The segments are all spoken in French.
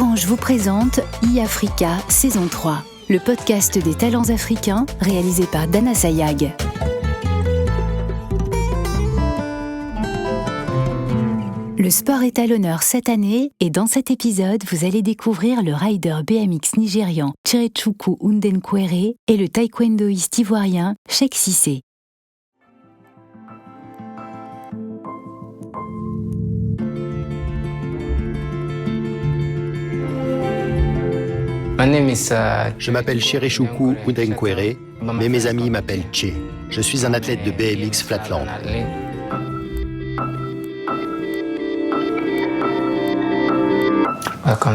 Orange vous présente e-Africa saison 3, le podcast des talents africains réalisé par Dana Sayag. Le sport est à l'honneur cette année et dans cet épisode, vous allez découvrir le rider BMX nigérian Chirechukwu Undenkwere et le taekwondoïste ivoirien Cheikh Cissé. Je m'appelle Chirechukwu Undenkwere, mais mes amis m'appellent Che. Je suis un athlète de BMX Flatland.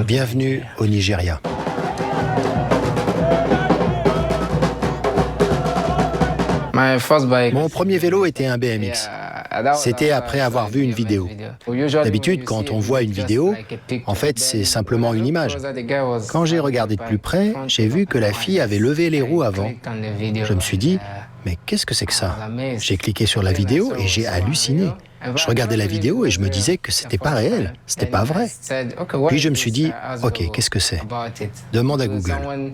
Bienvenue au Nigeria. Mon premier vélo était un BMX. C'était après avoir vu une vidéo. D'habitude, quand on voit une vidéo, en fait, c'est simplement une image. Quand j'ai regardé de plus près, j'ai vu que la fille avait levé les roues avant. Je me suis dit, mais qu'est-ce que c'est que ça ? J'ai cliqué sur la vidéo et j'ai halluciné. Je regardais la vidéo et je me disais que c'était pas réel, c'était pas vrai. Puis je me suis dit, ok, qu'est-ce que c'est ? Demande à Google.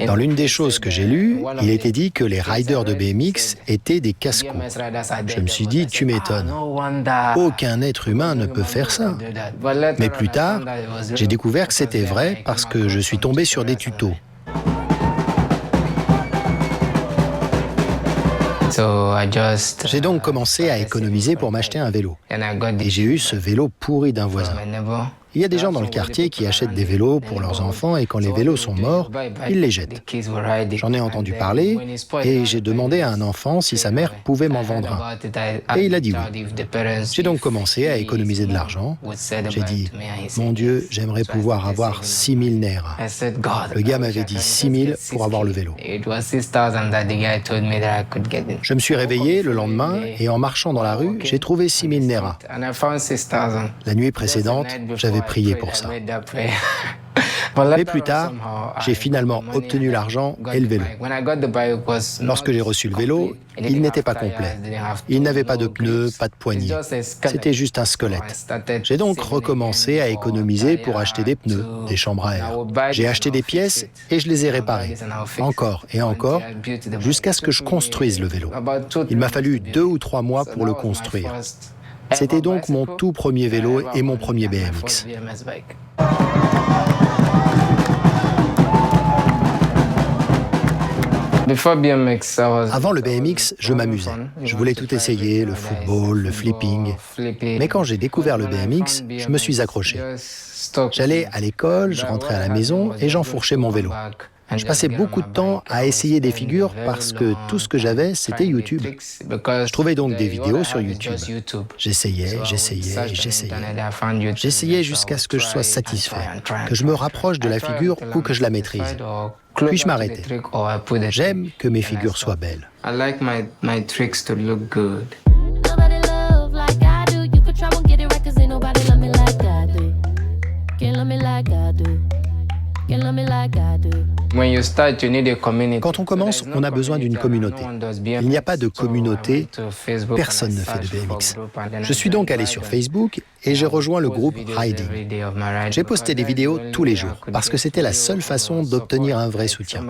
Dans l'une des choses que j'ai lues, il était dit que les riders de BMX étaient des casse-cous. Je me suis dit, tu m'étonnes. Aucun être humain ne peut faire ça. Mais plus tard, j'ai découvert que c'était vrai parce que je suis tombé sur des tutos. J'ai donc commencé à économiser pour m'acheter un vélo. Et j'ai eu ce vélo pourri d'un voisin. Il y a des gens dans le quartier qui achètent des vélos pour leurs enfants et quand les vélos sont morts, ils les jettent. J'en ai entendu parler et j'ai demandé à un enfant si sa mère pouvait m'en vendre un. Et il a dit oui. J'ai donc commencé à économiser de l'argent. J'ai dit, mon Dieu, j'aimerais pouvoir avoir 6 000 naira. Le gars m'avait dit 6 000 pour avoir le vélo. Je me suis réveillé le lendemain et en marchant dans la rue, j'ai trouvé 6 000 naira. La nuit précédente, j'avais prié pour ça. Mais plus tard, j'ai finalement obtenu l'argent et le vélo. Lorsque j'ai reçu le vélo, il n'était pas complet. Il n'avait pas de pneus, pas de poignées. C'était juste un squelette. J'ai donc recommencé à économiser pour acheter des pneus, des chambres à air. J'ai acheté des pièces et je les ai réparées. Encore et encore, jusqu'à ce que je construise le vélo. Il m'a fallu 2 ou 3 mois pour le construire. C'était donc mon tout premier vélo et mon premier BMX. Avant le BMX, je m'amusais. Je voulais tout essayer, le football, le flipping. Mais quand j'ai découvert le BMX, je me suis accroché. J'allais à l'école, je rentrais à la maison et j'enfourchais mon vélo. Je passais beaucoup de temps à essayer des figures parce que tout ce que j'avais, c'était YouTube. Je trouvais donc des vidéos sur YouTube. J'essayais. J'essayais jusqu'à ce que je sois satisfait, que je me rapproche de la figure ou que je la maîtrise. Puis je m'arrêtais. J'aime que mes figures soient belles. Quand on commence, on a besoin d'une communauté. Il n'y a pas de communauté, personne ne fait de BMX. Je suis donc allé sur Facebook et j'ai rejoint le groupe Riding. J'ai posté des vidéos tous les jours parce que c'était la seule façon d'obtenir un vrai soutien.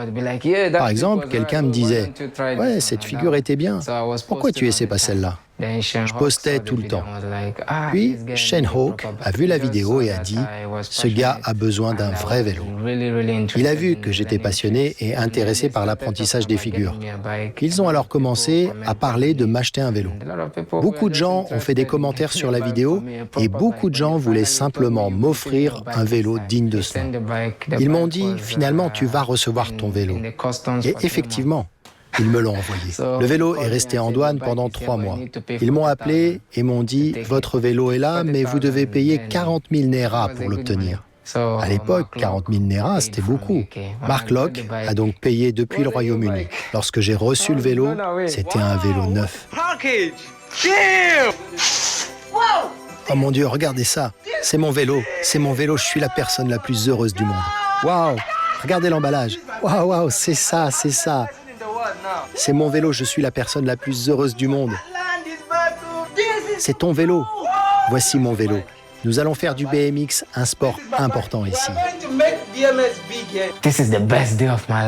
Par exemple, quelqu'un me disait « Ouais, cette figure était bien. Pourquoi tu essaies pas celle-là » Je postais tout le temps. Puis, Shane Hawk a vu la vidéo et a dit « Ce gars a besoin d'un vrai vélo ». Il a vu que j'étais passionné et intéressé par l'apprentissage des figures. Ils ont alors commencé à parler de m'acheter un vélo. Beaucoup de gens ont fait des commentaires sur la vidéo et beaucoup de gens voulaient simplement m'offrir un vélo digne de ce nom. Ils m'ont dit « Finalement, tu vas recevoir ton vélo ». Et effectivement, ils me l'ont envoyé. Le vélo est resté en douane pendant 3 mois. Ils m'ont appelé et m'ont dit « Votre vélo est là, mais vous devez payer 40 000 naira pour l'obtenir ». À l'époque, 40 000 naira, c'était beaucoup. Mark Locke a donc payé depuis le Royaume-Uni. Lorsque j'ai reçu le vélo, c'était un vélo neuf. Oh mon Dieu, regardez ça. C'est mon vélo, je suis la personne la plus heureuse du monde. Waouh, regardez l'emballage. Waouh, c'est ça. C'est mon vélo, je suis la personne la plus heureuse du monde. C'est ton vélo. Voici mon vélo. Nous allons faire du BMX un sport important ici.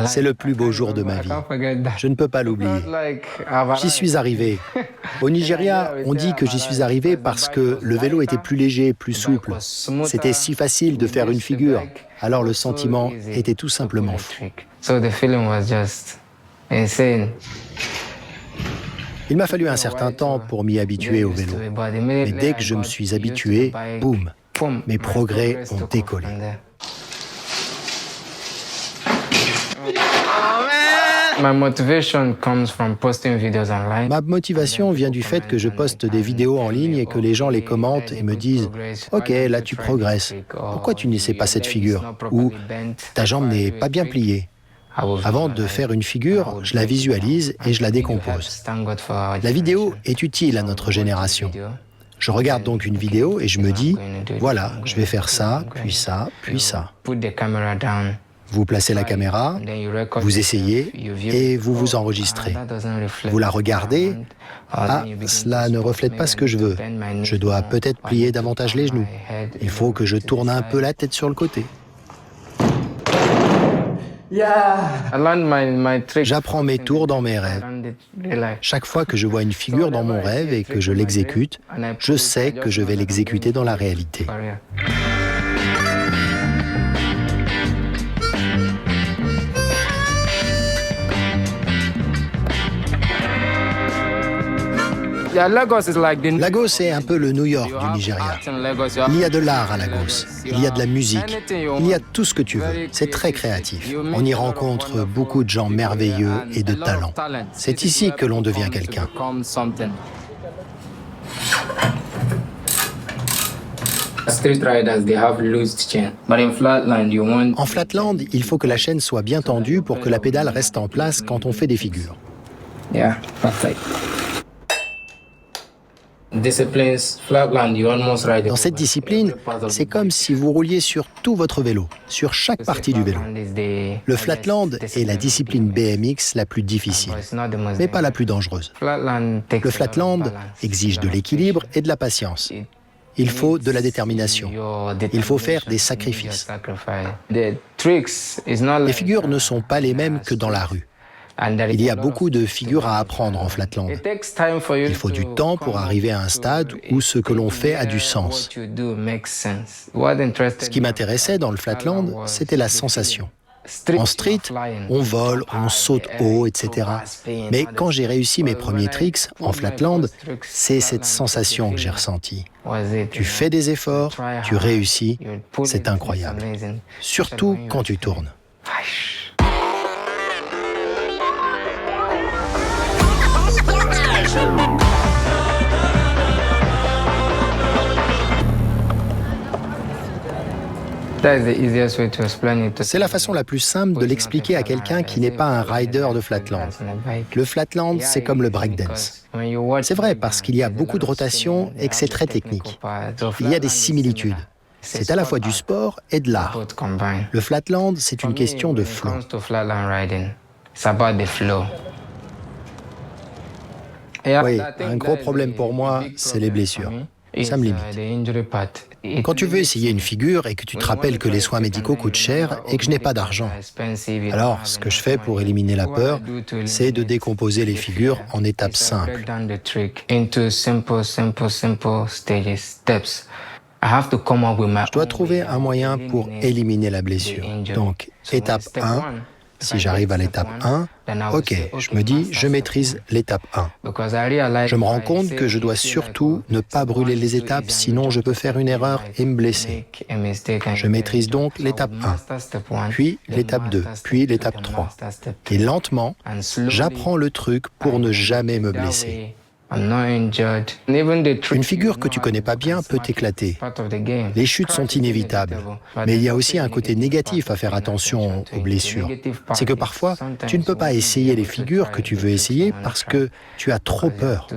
C'est le plus beau jour de ma vie. Je ne peux pas l'oublier. J'y suis arrivé. Au Nigeria, on dit que j'y suis arrivé parce que le vélo était plus léger, plus souple. C'était si facile de faire une figure. Alors le sentiment était tout simplement fou. Il m'a fallu un certain temps pour m'y habituer au vélo. Mais dès que je me suis habitué, boum, mes progrès ont décollé. Ma motivation vient du fait que je poste des vidéos en ligne et que les gens les commentent et me disent « Ok, là tu progresses. Pourquoi tu n'essaies pas cette figure ?» ou « Ta jambe n'est pas bien pliée. » Avant de faire une figure, je la visualise et je la décompose. La vidéo est utile à notre génération. Je regarde donc une vidéo et je me dis « Voilà, je vais faire ça, puis ça, puis ça. » Vous placez la caméra, vous essayez et vous vous enregistrez. Vous la regardez. Ah, cela ne reflète pas ce que je veux. Je dois peut-être plier davantage les genoux. Il faut que je tourne un peu la tête sur le côté. J'apprends mes tours dans mes rêves. Chaque fois que je vois une figure dans mon rêve et que je l'exécute, je sais que je vais l'exécuter dans la réalité. Lagos est un peu le New York du Nigeria. Il y a de l'art à Lagos, il y a de la musique, il y a tout ce que tu veux. C'est très créatif. On y rencontre beaucoup de gens merveilleux et de talent. C'est ici que l'on devient quelqu'un. En flatland, il faut que la chaîne soit bien tendue pour que la pédale reste en place quand on fait des figures. Dans cette discipline, c'est comme si vous rouliez sur tout votre vélo, sur chaque partie du vélo. Le flatland est la discipline BMX la plus difficile, mais pas la plus dangereuse. Le flatland exige de l'équilibre et de la patience. Il faut de la détermination. Il faut faire des sacrifices. Les figures ne sont pas les mêmes que dans la rue. Il y a beaucoup de figures à apprendre en flatland. Il faut du temps pour arriver à un stade où ce que l'on fait a du sens. Ce qui m'intéressait dans le flatland, c'était la sensation. En street, on vole, on saute haut, etc. Mais quand j'ai réussi mes premiers tricks en flatland, c'est cette sensation que j'ai ressentie. Tu fais des efforts, tu réussis, c'est incroyable. Surtout quand tu tournes. C'est la façon la plus simple de l'expliquer à quelqu'un qui n'est pas un rider de flatland. Le flatland, c'est comme le breakdance. C'est vrai parce qu'il y a beaucoup de rotation et que c'est très technique. Il y a des similitudes. C'est à la fois du sport et de l'art. Le flatland, c'est une question de flow. Oui, un gros problème pour moi, c'est les blessures. Ça me limite. Quand tu veux essayer une figure et que tu te rappelles que les soins médicaux coûtent cher et que je n'ai pas d'argent, alors ce que je fais pour éliminer la peur, c'est de décomposer les figures en étapes simples. Je dois trouver un moyen pour éliminer la blessure. Donc, étape 1, si j'arrive à l'étape 1, ok, je me dis, je maîtrise l'étape 1. Je me rends compte que je dois surtout ne pas brûler les étapes, sinon je peux faire une erreur et me blesser. Je maîtrise donc l'étape 1, puis l'étape 2, puis l'étape 3. Et lentement, j'apprends le truc pour ne jamais me blesser. Une figure que tu connais pas bien peut t'éclater. Les chutes sont inévitables. Mais il y a aussi un côté négatif à faire attention aux blessures. C'est que parfois, tu ne peux pas essayer les figures que tu veux essayer parce que tu as trop peur.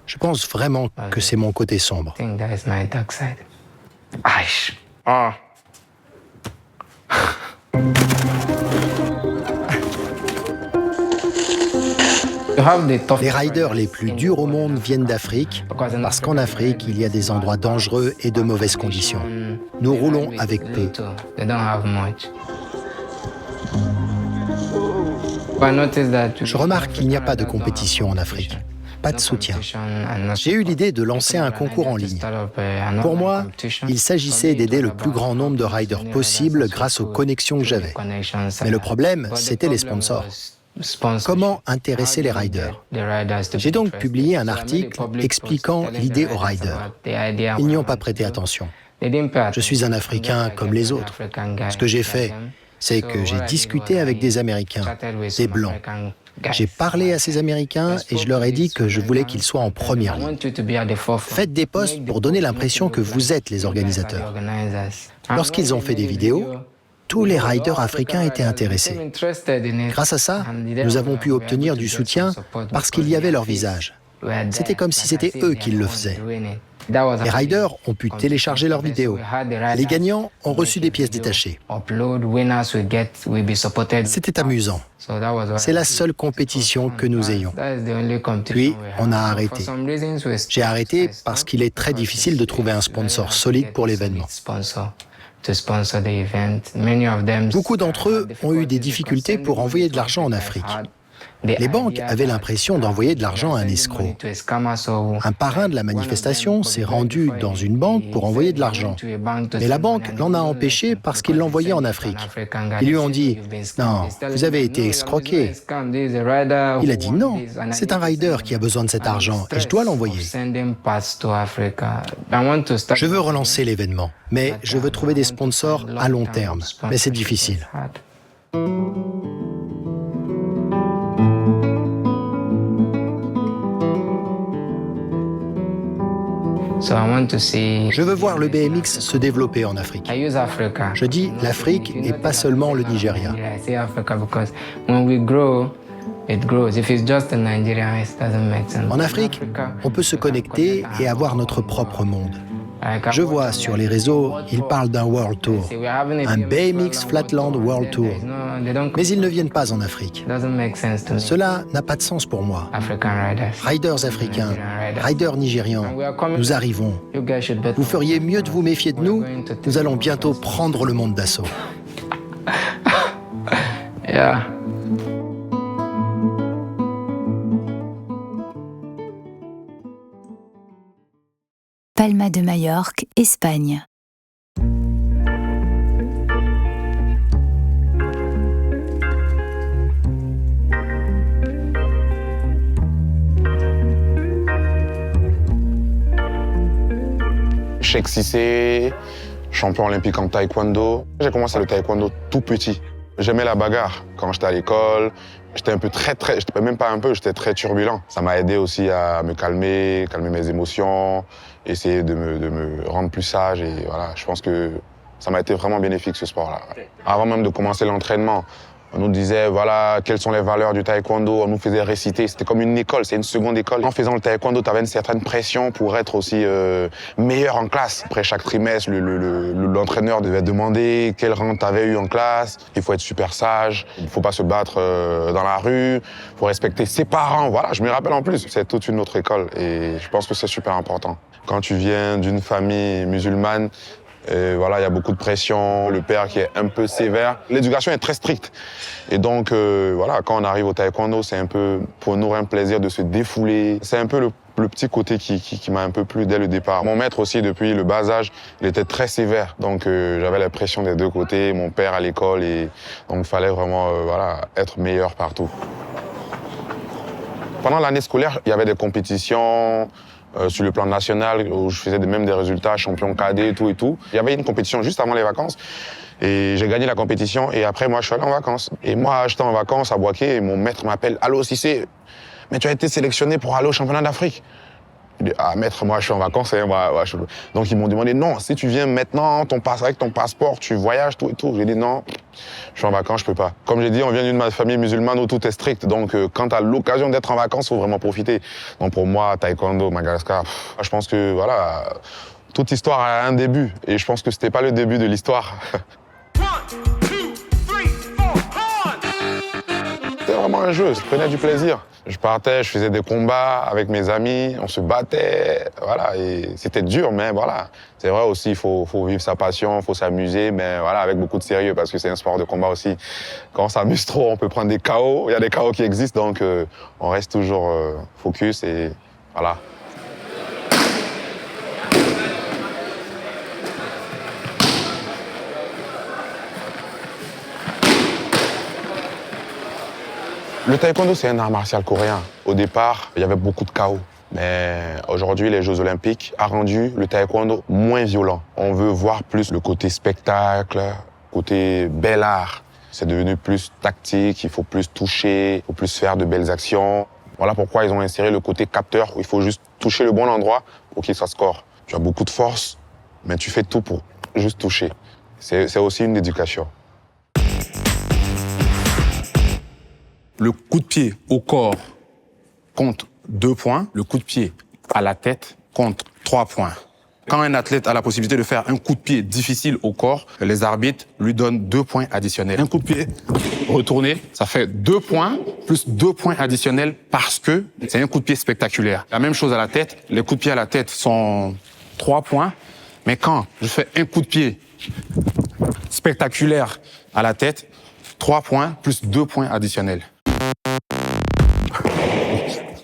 Je pense vraiment que c'est mon côté sombre. Les riders les plus durs au monde viennent d'Afrique, parce qu'en Afrique, il y a des endroits dangereux et de mauvaises conditions. Nous roulons avec peu. Je remarque qu'il n'y a pas de compétition en Afrique, pas de soutien. J'ai eu l'idée de lancer un concours en ligne. Pour moi, il s'agissait d'aider le plus grand nombre de riders possible grâce aux connexions que j'avais. Mais le problème, c'était les sponsors. Comment intéresser les riders? J'ai donc publié un article expliquant l'idée aux riders. Ils n'y ont pas prêté attention. Je suis un Africain comme les autres. Ce que j'ai fait, c'est que j'ai discuté avec des Américains, des Blancs. J'ai parlé à ces Américains et je leur ai dit que je voulais qu'ils soient en première ligne. Faites des posts pour donner l'impression que vous êtes les organisateurs. Lorsqu'ils ont fait des vidéos, tous les riders africains étaient intéressés. Grâce à ça, nous avons pu obtenir du soutien parce qu'il y avait leur visage. C'était comme si c'était eux qui le faisaient. Les riders ont pu télécharger leurs vidéos. Les gagnants ont reçu des pièces détachées. C'était amusant. C'est la seule compétition que nous ayons. Puis, on a arrêté. J'ai arrêté parce qu'il est très difficile de trouver un sponsor solide pour l'événement. Beaucoup d'entre eux ont eu des difficultés pour envoyer de l'argent en Afrique. Les banques avaient l'impression d'envoyer de l'argent à un escroc. Un parrain de la manifestation s'est rendu dans une banque pour envoyer de l'argent. Mais la banque l'en a empêché parce qu'il l'envoyait en Afrique. Ils lui ont dit « Non, vous avez été escroqué ». Il a dit « Non, c'est un rider qui a besoin de cet argent et je dois l'envoyer ». Je veux relancer l'événement, mais je veux trouver des sponsors à long terme. Mais c'est difficile. Je veux voir le BMX se développer en Afrique. Je dis l'Afrique et pas seulement le Nigeria. En Afrique, on peut se connecter et avoir notre propre monde. Je vois sur les réseaux, ils parlent d'un World Tour, un BMX Flatland World Tour. Mais ils ne viennent pas en Afrique. Cela n'a pas de sens pour moi. Riders africains, riders nigérians, nous arrivons. Vous feriez mieux de vous méfier de nous. Nous allons bientôt prendre le monde d'assaut. Palma de Majorque, Espagne. Cheikh Cissé, champion olympique en taekwondo. J'ai commencé le taekwondo tout petit. J'aimais la bagarre quand j'étais à l'école. J'étais un peu j'étais même pas un peu, j'étais très turbulent. Ça m'a aidé aussi à me calmer mes émotions, essayer de me rendre plus sage. Et voilà, je pense que ça m'a été vraiment bénéfique ce sport-là. Avant même de commencer l'entraînement, on nous disait, voilà, quelles sont les valeurs du taekwondo. On nous faisait réciter. C'était comme une école, c'est une seconde école. En faisant le taekwondo, tu avais une certaine pression pour être aussi meilleur en classe. Après chaque trimestre, l'entraîneur devait demander quel rang tu avais eu en classe. Il faut être super sage. Il ne faut pas se battre dans la rue. Il faut respecter ses parents. Voilà, je me rappelle en plus. C'est toute une autre école et je pense que c'est super important. Quand tu viens d'une famille musulmane, voilà, il y a beaucoup de pression, le père qui est un peu sévère. L'éducation est très stricte. Et donc, voilà, quand on arrive au taekwondo, c'est un peu pour nous un plaisir de se défouler. C'est un peu le petit côté qui m'a un peu plu dès le départ. Mon maître aussi, depuis le bas âge, il était très sévère. Donc, j'avais la pression des deux côtés, mon père à l'école. Et donc, il fallait vraiment voilà, être meilleur partout. Pendant l'année scolaire, il y avait des compétitions sur le plan national où je faisais même des résultats, champion cadet, tout et tout. Il y avait une compétition juste avant les vacances et j'ai gagné la compétition et après moi je suis allé en vacances. Et moi j'étais en vacances à Boaké et mon maître m'appelle « Allô Cissé, mais tu as été sélectionné pour aller au championnat d'Afrique ». Je dis « Ah maître, moi je suis en vacances. » Donc ils m'ont demandé « Non, si tu viens maintenant, avec ton passeport, tu voyages, tout et tout ». J'ai dit « Non, je suis en vacances, je peux pas ». Comme j'ai dit, on vient d'une famille musulmane où tout est strict. Donc quand tu as l'occasion d'être en vacances, il faut vraiment profiter. Donc pour moi, taekwondo, Madagascar, je pense que voilà, toute histoire a un début. Et je pense que c'était pas le début de l'histoire. C'était vraiment un jeu, je prenais du plaisir. Je partais, je faisais des combats avec mes amis, on se battait, voilà, et c'était dur, mais voilà. C'est vrai aussi, il faut vivre sa passion, il faut s'amuser, mais voilà, avec beaucoup de sérieux, parce que c'est un sport de combat aussi. Quand on s'amuse trop, on peut prendre des KO, il y a des KO qui existent, donc on reste toujours focus et voilà. Le taekwondo, c'est un art martial coréen. Au départ, il y avait beaucoup de chaos. Mais aujourd'hui, les Jeux Olympiques ont rendu le taekwondo moins violent. On veut voir plus le côté spectacle, côté bel art. C'est devenu plus tactique, il faut plus toucher, il faut plus faire de belles actions. Voilà pourquoi ils ont inséré le côté capteur, où il faut juste toucher le bon endroit pour qu'il soit score. Tu as beaucoup de force, mais tu fais tout pour juste toucher. C'est aussi une éducation. Le coup de pied au corps compte 2 points. Le coup de pied à la tête compte 3 points. Quand un athlète a la possibilité de faire un coup de pied difficile au corps, les arbitres lui donnent 2 points additionnels. Un coup de pied retourné, ça fait 2 points plus 2 points additionnels parce que c'est un coup de pied spectaculaire. La même chose à la tête. Les coups de pied à la tête sont 3 points. Mais quand je fais un coup de pied spectaculaire à la tête, 3 points plus 2 points additionnels.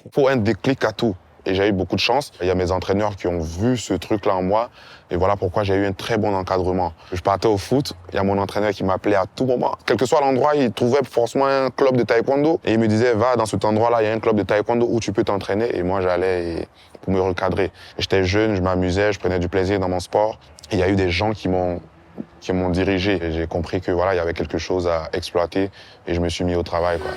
Il faut un déclic à tout. Et j'ai eu beaucoup de chance. Il y a mes entraîneurs qui ont vu ce truc-là en moi. Et voilà pourquoi j'ai eu un très bon encadrement. Je partais au foot, il y a mon entraîneur qui m'appelait à tout moment. Quel que soit l'endroit, il trouvait forcément un club de taekwondo. Et il me disait, va dans cet endroit-là, il y a un club de taekwondo où tu peux t'entraîner. Et moi, j'allais pour me recadrer. J'étais jeune, je m'amusais, je prenais du plaisir dans mon sport. Et il y a eu des gens qui m'ont dirigé. Et j'ai compris que voilà, il y avait quelque chose à exploiter. Et je me suis mis au travail, quoi.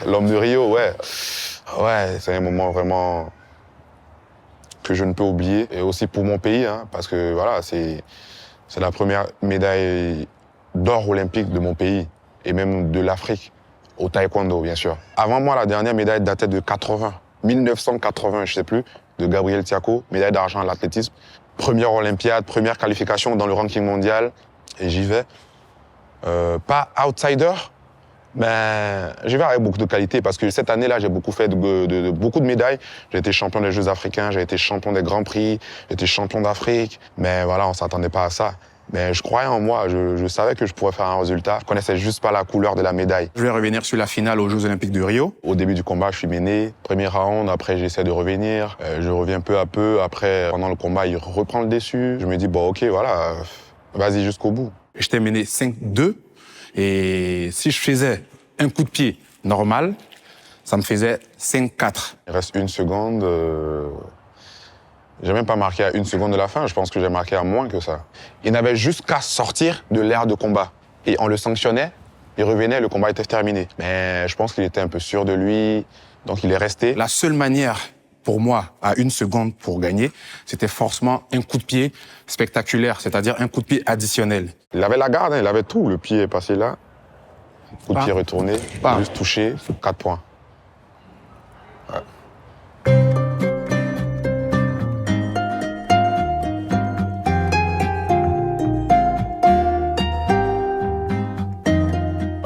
L'homme de Rio, ouais. Ouais, c'est un moment vraiment que je ne peux oublier. Et aussi pour mon pays, hein, parce que voilà, c'est la première médaille d'or olympique de mon pays et même de l'Afrique, au taekwondo, bien sûr. Avant moi, la dernière médaille datait de 1980, je sais plus, de Gabriel Tiako, médaille d'argent à l'athlétisme. Première Olympiade, première qualification dans le ranking mondial, et j'y vais. Pas outsider, mais j'y vais avec beaucoup de qualité parce que cette année-là, j'ai beaucoup fait beaucoup de médailles. J'ai été champion des Jeux africains, j'ai été champion des Grands Prix, j'ai été champion d'Afrique. Mais voilà, on s'attendait pas à ça. Mais je croyais en moi, je savais que je pourrais faire un résultat. Je connaissais juste pas la couleur de la médaille. Je vais revenir sur la finale aux Jeux Olympiques de Rio. Au début du combat, je suis mené. Premier round, après j'essaie de revenir. Je reviens peu à peu. Après, pendant le combat, il reprend le dessus. Je me dis, bon, ok, voilà, vas-y jusqu'au bout. J'étais mené 5-2. Et si je faisais un coup de pied normal, ça me faisait 5-4. Il reste 1 seconde. J'ai même pas marqué à 1 seconde de la fin. Je pense que j'ai marqué à moins que ça. Il n'avait juste qu'à sortir de l'aire de combat. Et on le sanctionnait, il revenait, le combat était terminé. Mais je pense qu'il était un peu sûr de lui, donc il est resté. La seule manière pour moi, à 1 seconde pour gagner, c'était forcément un coup de pied spectaculaire, c'est-à-dire un coup de pied additionnel. Il avait la garde, hein, il avait tout. Le pied est passé là, coup de pied retourné, juste touché, 4 points. Ouais.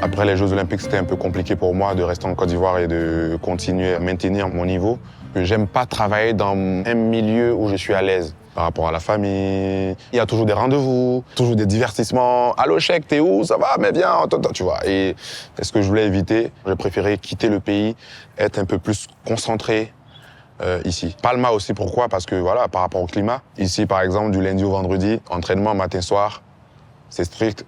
Après les Jeux Olympiques, c'était un peu compliqué pour moi de rester en Côte d'Ivoire et de continuer à maintenir mon niveau. J'aime pas travailler dans un milieu où je suis à l'aise. Par rapport à la famille, il y a toujours des rendez-vous, toujours des divertissements. Allô, chèque, t'es où? Ça va? Mais viens, tu vois. Et c'est ce que je voulais éviter. J'ai préféré quitter le pays, être un peu plus concentré ici. Palma aussi, pourquoi? Parce que voilà, par rapport au climat. Ici, par exemple, du lundi au vendredi, entraînement matin-soir, c'est strict.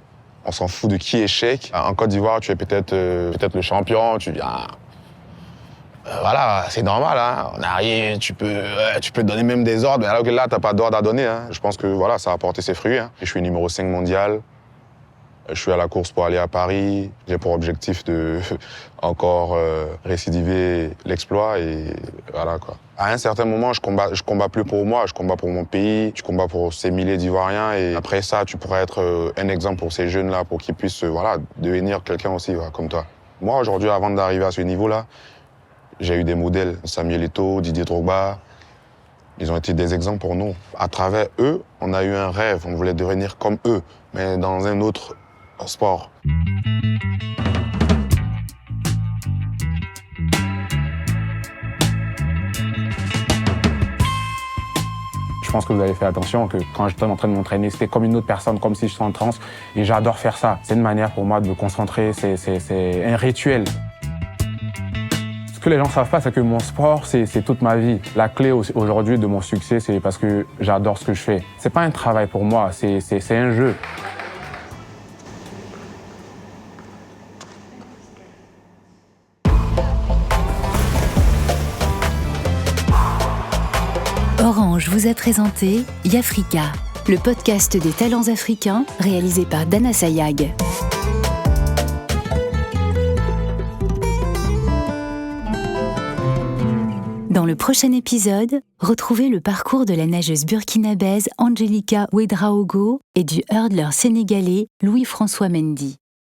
On s'en fout de qui est chèque. En Côte d'Ivoire, tu es peut-être le champion. Tu dis, voilà, c'est normal, hein. On arrive, tu peux donner même des ordres, mais alors que là, t'as pas d'ordre à donner, hein. Je pense que voilà, ça a porté ses fruits, hein. Je suis numéro 5 mondial. Je suis à la course pour aller à Paris. J'ai pour objectif de encore récidiver l'exploit et voilà, quoi. À un certain moment, je combats plus pour moi, je combats pour mon pays, je combats pour ces milliers d'Ivoiriens et après ça, tu pourrais être un exemple pour ces jeunes-là, pour qu'ils puissent voilà, devenir quelqu'un aussi voilà, comme toi. Moi, aujourd'hui, avant d'arriver à ce niveau-là, j'ai eu des modèles, Samuel Eto'o, Didier Drogba, Ils ont été des exemples pour nous. À travers eux, on a eu un rêve, on voulait devenir comme eux, mais dans un autre sport. Je pense que vous avez fait attention que quand j'étais en train de m'entraîner, c'était comme une autre personne, comme si je suis en transe. Et j'adore faire ça. C'est une manière pour moi de me concentrer, c'est un rituel. Ce que les gens ne savent pas, c'est que mon sport, c'est toute ma vie. La clé aujourd'hui de mon succès, c'est parce que j'adore ce que je fais. C'est pas un travail pour moi, c'est un jeu. Orange vous a présenté Yafrika, le podcast des talents africains réalisé par Dana Sayag. Dans le prochain épisode, retrouvez le parcours de la nageuse burkinabèse Angelica Ouedraogo et du hurdler sénégalais Louis-François Mendy.